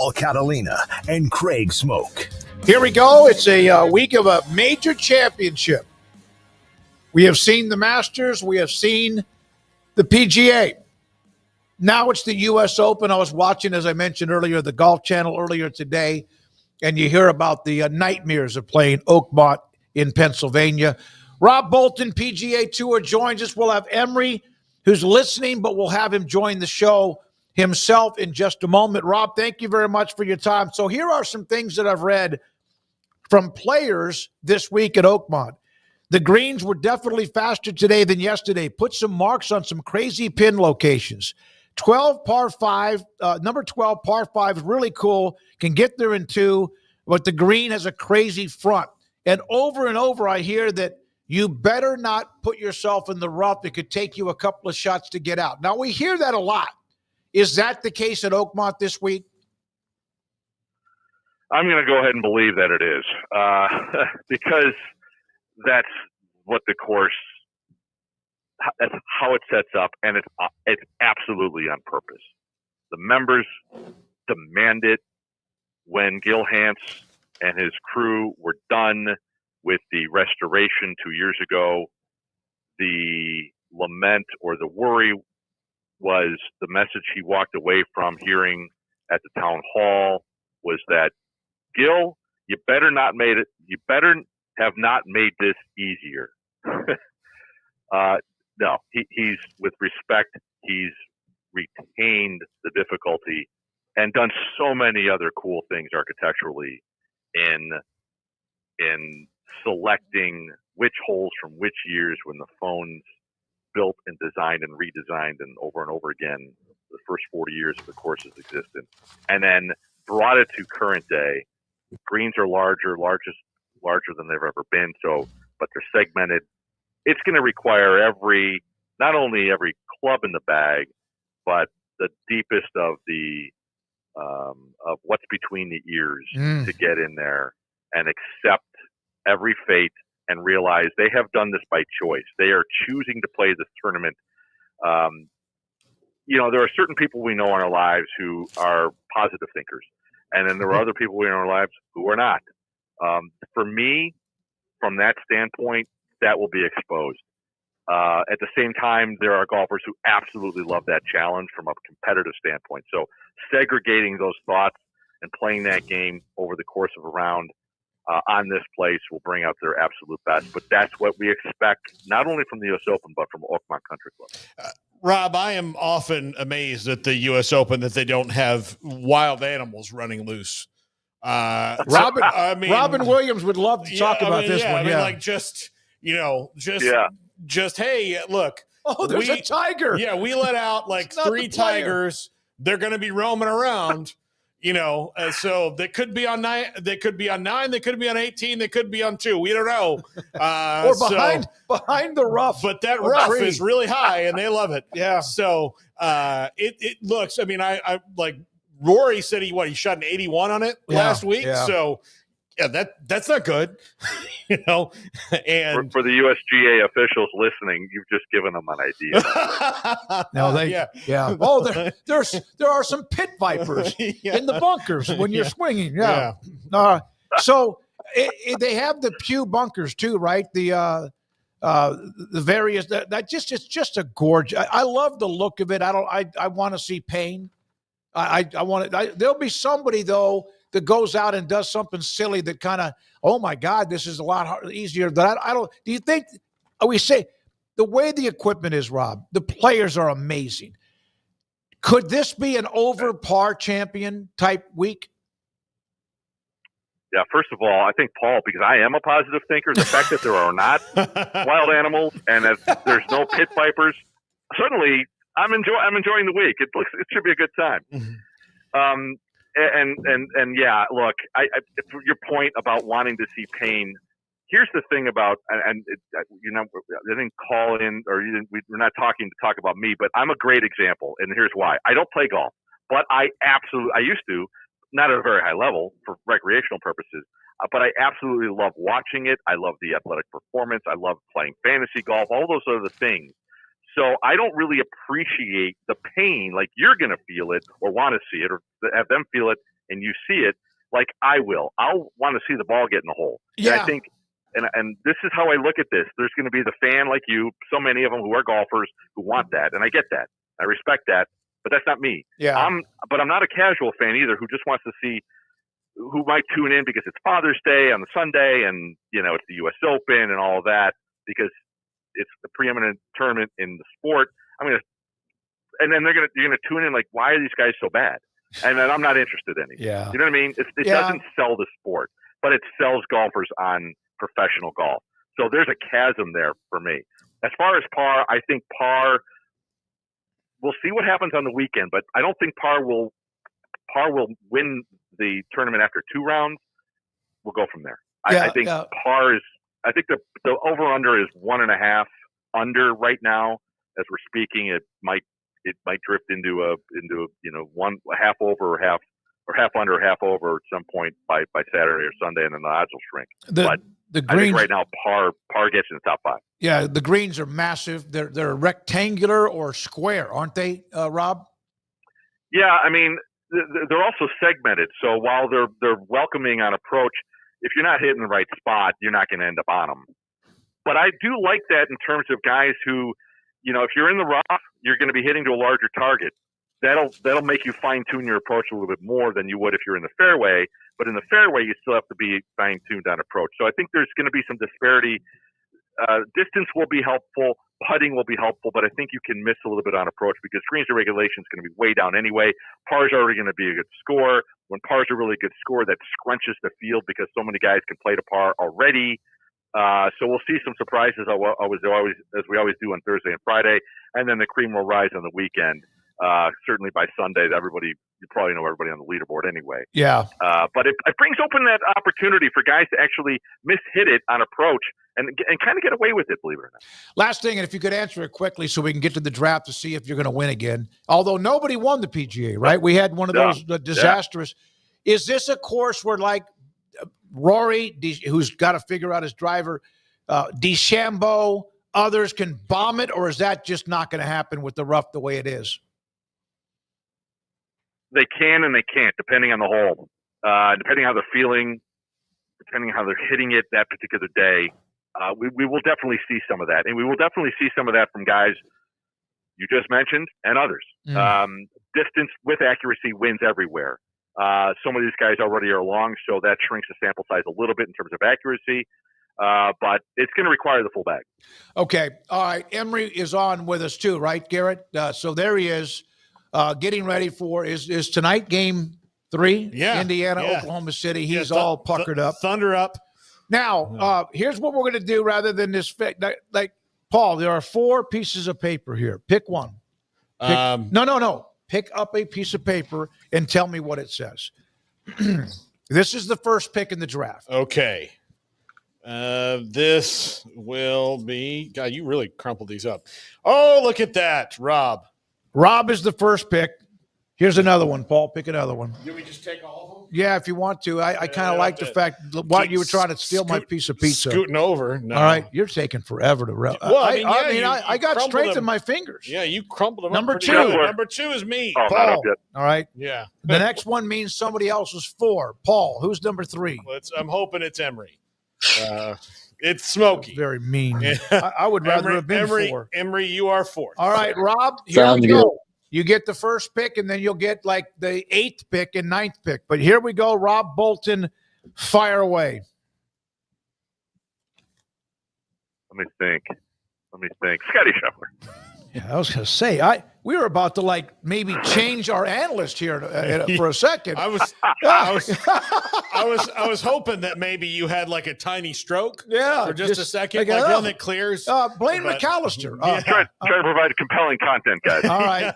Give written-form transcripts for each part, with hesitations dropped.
Catalina and Craig Smoak. Here we go. It's a week of a major championship. We have seen the Masters. We have seen the PGA. Now it's the U.S. Open. I was watching, as I mentioned earlier, the Golf Channel earlier today, and you hear about the nightmares of playing Oakmont in Pennsylvania. Rob Bolton, PGA Tour, joins us. We'll have Emery, who's listening, but we'll have him join the show himself in just a moment. Rob, thank you very much for your time. So here are some things that I've read from players this week at Oakmont. The greens were definitely faster today than yesterday. Put some marks on some crazy pin locations. 12 par 5, number 12 par 5 is really cool. Can get there in 2, but the green has a crazy front. And over, I hear that you better not put yourself in the rough. It could take you a couple of shots to get out. Now, we hear that a lot. Is that the case at Oakmont this week? I'm going to go ahead and believe that it is, because that's what the course, that's how it sets up, and it's absolutely on purpose. The members demand it. When Gil Hance and his crew were done with the restoration 2 years ago, the lament or the worry was the message he walked away from hearing at the town hall was that, Gil, you better have not made this easier. No, he's, with respect, he's retained the difficulty and done so many other cool things architecturally in selecting which holes from which years when the phones built and designed and redesigned and over again the first 40 years of the course's existence, and then brought it to current day. Greens are larger than they've ever been. So, but they're segmented. It's going to require not only every club in the bag, but the deepest of what's between the ears to get in there and accept every fate and realize they have done this by choice. They are choosing to play this tournament. There are certain people we know in our lives who are positive thinkers. And then there are other people in our lives who are not. For me, from that standpoint, that will be exposed. At the same time, there are golfers who absolutely love that challenge from a competitive standpoint. So segregating those thoughts and playing that game over the course of a round on this place will bring out their absolute best. But that's what we expect, not only from the U.S. Open, but from Oakmont Country Club. Rob, I am often amazed at the U.S. Open that they don't have wild animals running loose. Robin Williams would love to talk about this one. Hey, look. Oh, there's a tiger. Yeah, we let out like 3 tigers. They're going to be roaming around. So they could be on 9. They could be on 9. They could be on 18. They could be on 2. We don't know. Or behind the rough. But that rough is really high, and they love it. Yeah. So it looks. I mean, I like Rory said he shot an 81 on it last week. Yeah. So yeah, that's not good. And for the USGA officials listening, you've just given them an idea. Yeah. Oh, there are some pit vipers in the bunkers when you're swinging. Yeah. So they have the pew bunkers too, right? The various it's just a gorge. I love the look of it. I want to see pain. There'll be somebody though that goes out and does something silly that kind of, oh my God, this is a lot easier. Do you think, we say the way the equipment is, Rob, the players are amazing. Could this be an over par champion type week? Yeah, first of all, I think, Paul, because I am a positive thinker, the fact that there are not wild animals and that there's no pit vipers, certainly I'm enjoying the week. It should be a good time. And yeah, look, I your point about wanting to see pain. Here's the thing about, I didn't call in, or we're not talking to talk about me, but I'm a great example, and here's why. I don't play golf, but I used to, not at a very high level for recreational purposes, but I absolutely love watching it. I love the athletic performance. I love playing fantasy golf, all those other things. So I don't really appreciate the pain like you're going to feel it or want to see it or have them feel it and you see it, like I will, I'll want to see the ball get in the hole. Yeah. And I think, and this is how I look at this. There's going to be the fan like you, so many of them who are golfers who want that, and I get that. I respect that, but that's not me. Yeah. But I'm not a casual fan either who just wants to see, who might tune in because it's Father's Day on the Sunday and, it's the U.S. Open and all of that because it's the preeminent tournament in the sport. And then you're going to tune in like, why are these guys so bad? And then I'm not interested anymore. Yeah. You know what I mean? It doesn't sell the sport, but it sells golfers on professional golf. So there's a chasm there for me. As far as par, I think par, we'll see what happens on the weekend, but I don't think par will win the tournament after 2 rounds. We'll go from there. I think par is, I think the over-under is 1.5 under right now. As we're speaking, it might drift into one half over or half under or half over at some point by Saturday or Sunday, and then the odds will shrink. But the greens, I think right now par gets in the top 5. Yeah, the greens are massive. They're rectangular or square, aren't they, Rob? Yeah, they're also segmented. So while they're welcoming on approach, if you're not hitting the right spot, you're not going to end up on them. But I do like that in terms of guys who, if you're in the rough, you're going to be hitting to a larger target. That'll make you fine tune your approach a little bit more than you would if you're in the fairway. But in the fairway, you still have to be fine tuned on approach. So I think there's going to be some disparity. Distance will be helpful. Putting will be helpful, but I think you can miss a little bit on approach because greens to regulation is going to be way down anyway. Par's already going to be a good score. When par's a really good score, that scrunches the field because so many guys can play to par already. So we'll see some surprises as we always do on Thursday and Friday, and then the cream will rise on the weekend. Certainly by Sunday, you probably know everybody on the leaderboard anyway. Yeah. But it brings open that opportunity for guys to actually mishit it on approach and kind of get away with it, believe it or not. Last thing, and if you could answer it quickly so we can get to the draft to see if you're going to win again. Although nobody won the PGA, right? We had one of those disastrous. Yeah. Is this a course where like Rory, who's got to figure out his driver, DeChambeau, others can bomb it, or is that just not going to happen with the rough the way it is? They can and they can't, depending on the hole, depending how they're feeling, depending how they're hitting it that particular day. We will definitely see some of that, and we will definitely see some of that from guys you just mentioned and others. Distance with accuracy wins everywhere. Some of these guys already are long, so that shrinks the sample size a little bit in terms of accuracy. But it's going to require the full bag. Okay. All right. Emery is on with us too, right, Garrett? So there he is, getting ready for is tonight game 3? Yeah. Indiana, Oklahoma City. He's all puckered up. Thunder up. Now, here's what we're going to do rather than this. Like, Paul, there are 4 pieces of paper here. Pick one. No. Pick up a piece of paper and tell me what it says. This is the first pick in the draft. Okay. This will be, God, you really crumpled these up. Oh, look at that, Rob. Rob is the first pick. Here's another one, Paul. Pick another one. Do we just take all of them? Yeah, if you want to. I kind of like the fact why you were trying to steal my piece of pizza. Scooting over. No. All right, you're taking forever to rub. Well, I got strength in my fingers. Yeah, you crumpled them. Number up 2. Number 2 is me. Oh, Paul. not up yet. All right. Yeah. The next one means somebody else is 4. Paul, who's number 3? I'm hoping it's Emery. It's Smokey. Very mean. I would rather have been 4. Emery, you are 4th. All right, Rob, here we go. You get the first pick, and then you'll get like the 8th pick and 9th pick. But here we go. Rob Bolton, fire away. Let me think. Scotty Scheffler. Yeah, I was going to say, we were about to like maybe change our analyst here for a second. I was hoping that maybe you had like a tiny stroke. Yeah, for just a second, like one that clears. Blaine McAllister. Trying to provide compelling content, guys. All right,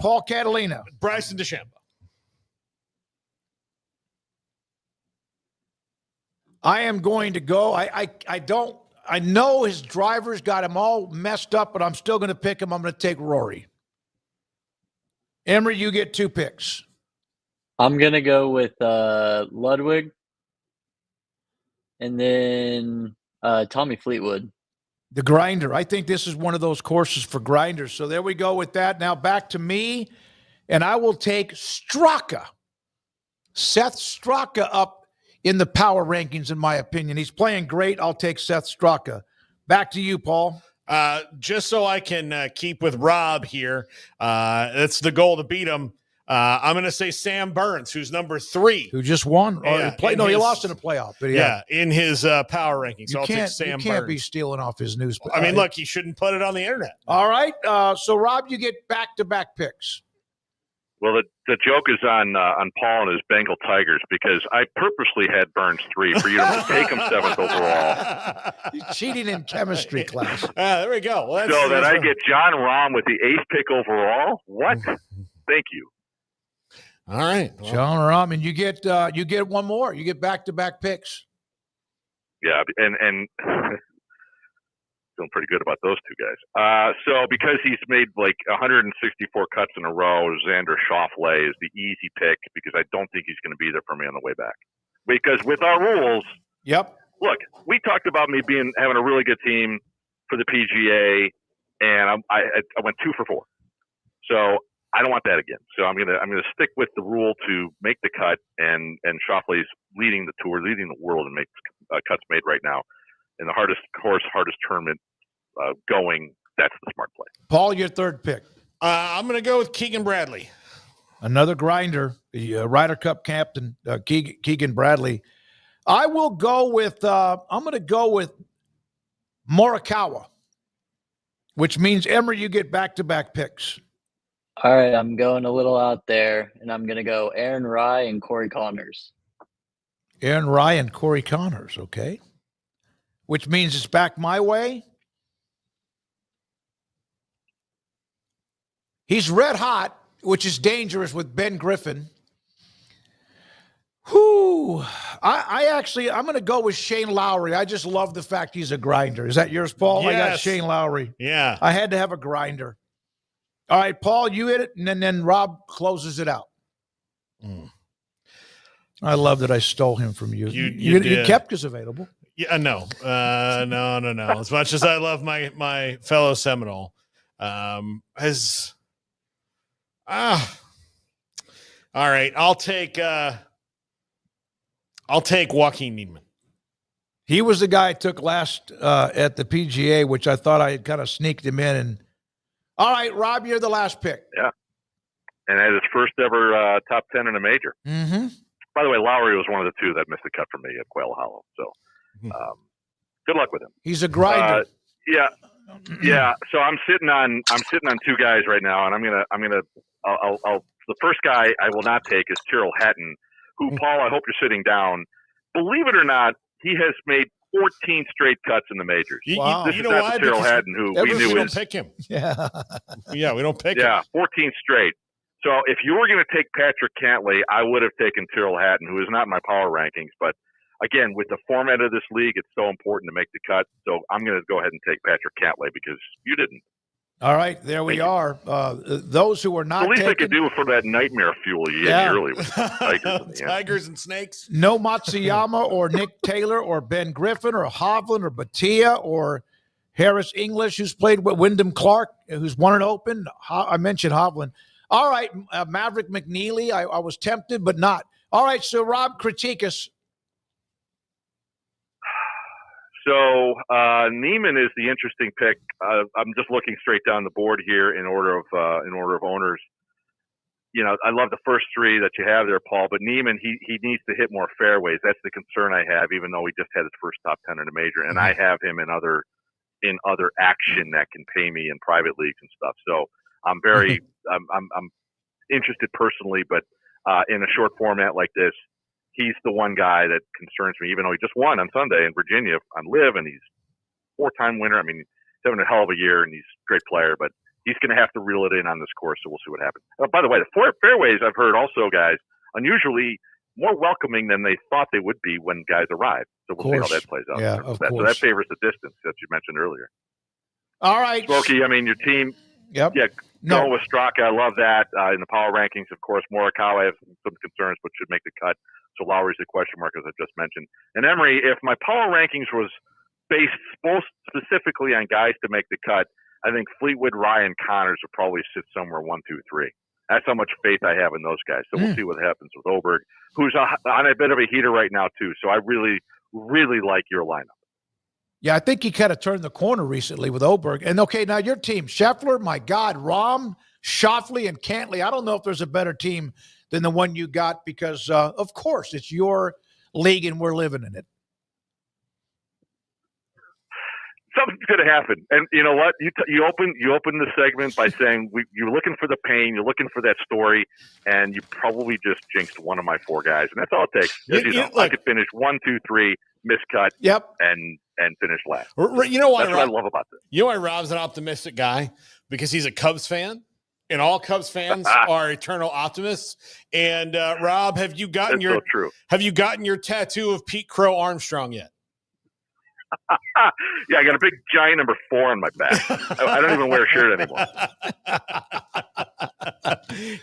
Paul Catalina, Bryson DeChambeau. I am going to go. I know his driver's got him all messed up, but I'm still going to pick him. I'm going to take Rory. Emery, you get 2 picks. I'm going to go with Ludwig and then Tommy Fleetwood. The grinder. I think this is one of those courses for grinders. So there we go with that. Now back to me, and I will take Straka. Seth Straka up in the power rankings, in my opinion. He's playing great. I'll take Seth Straka. Back to you, Paul. Just so I can keep with Rob here, that's the goal to beat him. I'm going to say Sam Burns, who's number 3. Who just won? Yeah, He lost in a playoff. But in his power rankings. So I'll take Sam Burns. You can't be stealing off his news. I mean, look, he shouldn't put it on the internet. All right. So, Rob, you get back-to-back picks. Well, the joke is on Paul and his Bengal Tigers, because I purposely had Burns 3 for you to take him 7th overall. You're cheating in chemistry class. There we go. Well, so that I get John Rahm with the 8th pick overall. What? Thank you. All right, well, John Rahm, and you get one more. You get back-to-back picks. Yeah, and feeling pretty good about those two guys. So because he's made like 164 cuts in a row, Xander Schauffele is the easy pick, because I don't think he's going to be there for me on the way back. Because with our rules, look, we talked about me having a really good team for the PGA, and I went 2 for 4. So I don't want that again. So I'm gonna stick with the rule to make the cut, and Schauffele's leading the tour, leading the world, and makes cuts made right now in the hardest tournament going. That's the smart play. Paul, your 3rd pick. I'm going to go with Keegan Bradley. Another grinder, the Ryder Cup captain, Keegan Bradley. I will go with, I'm going to go with Morikawa, which means, Emery, you get back-to-back picks. All right, I'm going a little out there, and I'm going to go Aaron Rye and Corey Connors. Aaron Rye and Corey Connors, okay. Which means it's back my way. He's red hot, which is dangerous with Ben Griffin. Whoo! I'm going to go with Shane Lowry. I just love the fact he's a grinder. Is that yours, Paul? Yes. I got Shane Lowry. Yeah. I had to have a grinder. All right, Paul, you hit it, and then Rob closes it out. I love that I stole him from you. You kept us available. Yeah, no. As much as I love my fellow Seminole, all right, I'll take Joaquin Niemann. He was the guy I took last at the PGA, which I thought I had kind of sneaked him in. And all right, Rob, you're the last pick. Yeah, and had his first ever top 10 in a major. Mm-hmm. By the way, Lowry was one of the 2 that missed the cut for me at Quail Hollow. So good luck with him. He's a grinder. Yeah. So I'm sitting on 2 guys right now, and I'll the first guy I will not take is Tyrrell Hatton, who, Paul, I hope you're sitting down. Believe it or not, he has made 14 straight cuts in the majors. Wow. This is not the Tyrrell Hatton who we knew we don't pick him. Yeah, we don't pick him. Yeah, 14 straight. So if you were going to take Patrick Cantlay, I would have taken Tyrrell Hatton, who is not in my power rankings. But again, with the format of this league, it's so important to make the cut. So I'm going to go ahead and take Patrick Cantlay because you didn't. All right, there we are. Those who are not the least taken, I could do for that nightmare fuel you get early with tigers and snakes. No Matsuyama or Nick Taylor or Ben Griffin or Hovland or Batia or Harris English, who's played with Wyndham Clark, who's won an Open. I mentioned Hovland. All right, Maverick McNeely. I was tempted, but not. All right, so Rob, critique us. So Neiman is the interesting pick. I'm just looking straight down the board here in order of owners. You know, I love the first 3 that you have there, Paul. But Neiman, he needs to hit more fairways. That's the concern I have. Even though he just had his first top 10 in a major, and I have him in other action that can pay me in private leagues and stuff. So I'm very I'm interested personally, but in a short format like this, he's the one guy that concerns me, even though he just won on Sunday in Virginia on Live, and he's 4-time winner. I mean, he's having a hell of a year, and he's a great player, but he's going to have to reel it in on this course, so we'll see what happens. By the way, the fairways I've heard also, guys, unusually more welcoming than they thought they would be when guys arrive. So we'll see how that plays out. Yeah, of course. So that favors the distance that you mentioned earlier. All right. Smokey, I mean, your team. Yep. Yeah, going with Straka. I love that. In the power rankings, of course, Morikawa has some concerns, but should make the cut. So Lowry's a question mark, as I just mentioned. And Emery, if my power rankings was based specifically on guys to make the cut, I think Fleetwood, Ryan, Connors would probably sit somewhere 1, 2, 3. That's how much faith I have in those guys. So we'll see what happens with Oberg, who's on a bit of a heater right now too. So I really, really like your lineup. Yeah, I think he kind of turned the corner recently with Oberg. And okay, now your team, Scheffler, my God, Rahm, Schauffele, and Cantley. I don't know if there's a better team than the one you got because, of course, it's your league and we're living in it. Something's going to happen, and you know what? You open the segment by saying you're looking for the pain, you're looking for that story, and you probably just jinxed one of my 4 guys, and that's all it takes. I could finish 1, 2, 3, miscut, and finish last. You know why? That's what I love about this. You know why Rob's an optimistic guy? Because he's a Cubs fan, and all Cubs fans are eternal optimists. And Rob, have you gotten your tattoo of Pete Crow Armstrong yet? Yeah, I got a big giant number 4 on my back. I don't even wear a shirt anymore.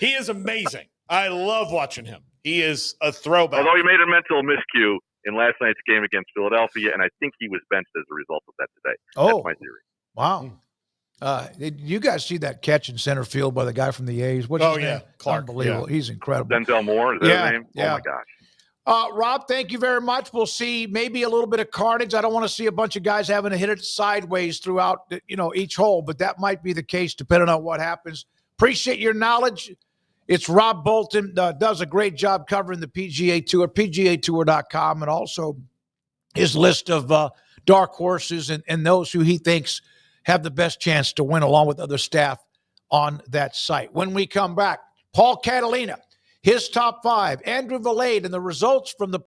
He is amazing. I love watching him. He is a throwback. Although he made a mental miscue in last night's game against Philadelphia, and I think he was benched as a result of that today. That's my theory. Wow. Did you guys see that catch in center field by the guy from the A's? What's his name? Clark. Unbelievable. Yeah. He's incredible. Denzel Moore, is that his name? Yeah. Oh, my gosh. Rob, thank you very much. We'll see maybe a little bit of carnage. I don't want to see a bunch of guys having to hit it sideways throughout, each hole, but that might be the case depending on what happens. Appreciate your knowledge. It's Rob Bolton, does a great job covering the PGA Tour, PGAtour.com, and also his list of dark horses and those who he thinks have the best chance to win along with other staff on that site. When we come back, Paul Catalina, his top 5, Andrew Valade, and the results from the